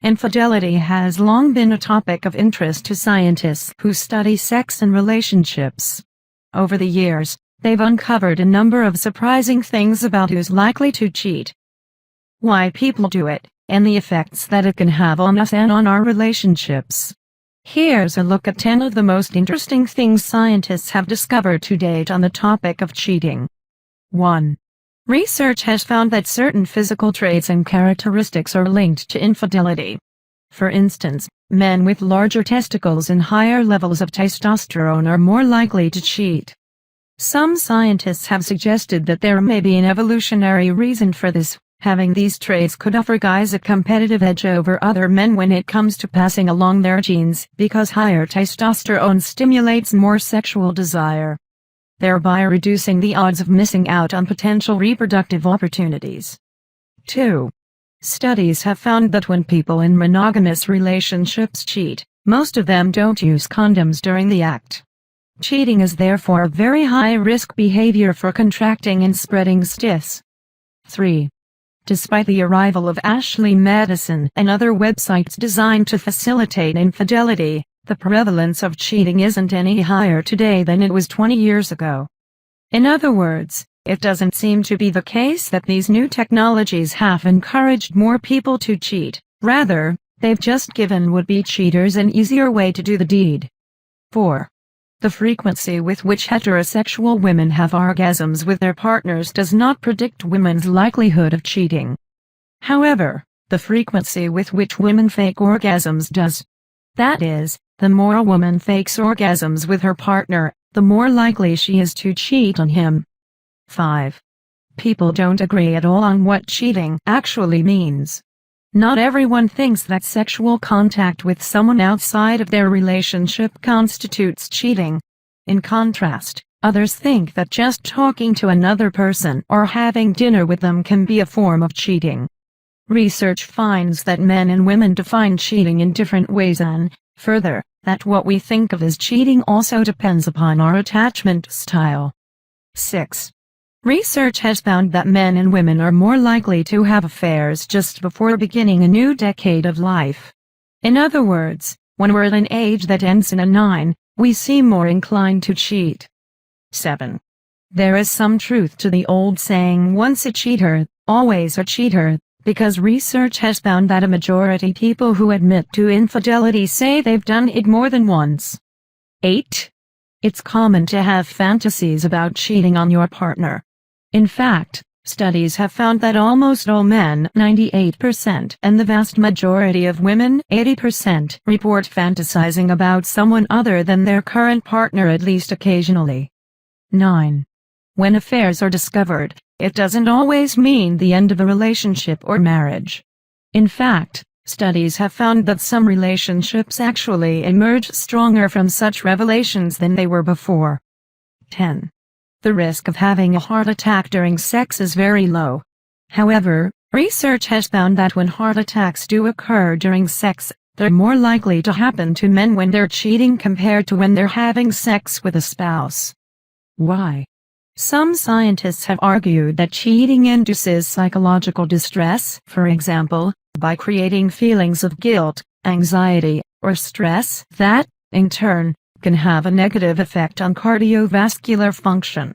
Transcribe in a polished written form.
Infidelity has long been a topic of interest to scientists who study sex and relationships. Over the years, they've uncovered a number of surprising things about who's likely to cheat, why people do it, and the effects that it can have on us and on our relationships. Here's a look at 10 of the most interesting things scientists have discovered to date on the topic of cheating. 1. Research has found that certain physical traits and characteristics are linked to infidelity. For instance, men with larger testicles and higher levels of testosterone are more likely to cheat. Some scientists have suggested that there may be an evolutionary reason for this. Having these traits could offer guys a competitive edge over other men when it comes to passing along their genes, because higher testosterone stimulates more sexual desire, thereby reducing the odds of missing out on potential reproductive opportunities. 2. Studies have found that when people in monogamous relationships cheat, most of them don't use condoms during the act. Cheating is therefore a very high-risk behavior for contracting and spreading STIS. 3. Despite the arrival of Ashley Madison and other websites designed to facilitate infidelity, the prevalence of cheating isn't any higher today than it was 20 years ago. In other words, it doesn't seem to be the case that these new technologies have encouraged more people to cheat. Rather, they've just given would-be cheaters an easier way to do the deed. 4. The frequency with which heterosexual women have orgasms with their partners does not predict women's likelihood of cheating. However, the frequency with which women fake orgasms does. That is, the more a woman fakes orgasms with her partner, the more likely she is to cheat on him. 5. People don't agree at all on what cheating actually means. Not everyone thinks that sexual contact with someone outside of their relationship constitutes cheating. In contrast, others think that just talking to another person or having dinner with them can be a form of cheating. Research finds that men and women define cheating in different ways and, further, that what we think of as cheating also depends upon our attachment style. 6. Research has found that men and women are more likely to have affairs just before beginning a new decade of life. In other words, when we're at an age that ends in a 9, we seem more inclined to cheat. 7. There is some truth to the old saying, once a cheater, always a cheater, because research has found that a majority of people who admit to infidelity say they've done it more than once. 8. It's common to have fantasies about cheating on your partner. In fact, studies have found that almost all men, 98%, and the vast majority of women, 80%, report fantasizing about someone other than their current partner at least occasionally. 9. When affairs are discovered, it doesn't always mean the end of a relationship or marriage. In fact, studies have found that some relationships actually emerge stronger from such revelations than they were before. 10. The risk of having a heart attack during sex is very low. However, research has found that when heart attacks do occur during sex, they're more likely to happen to men when they're cheating compared to when they're having sex with a spouse. Why? Some scientists have argued that cheating induces psychological distress, for example, by creating feelings of guilt, anxiety, or stress that, in turn, can have a negative effect on cardiovascular function.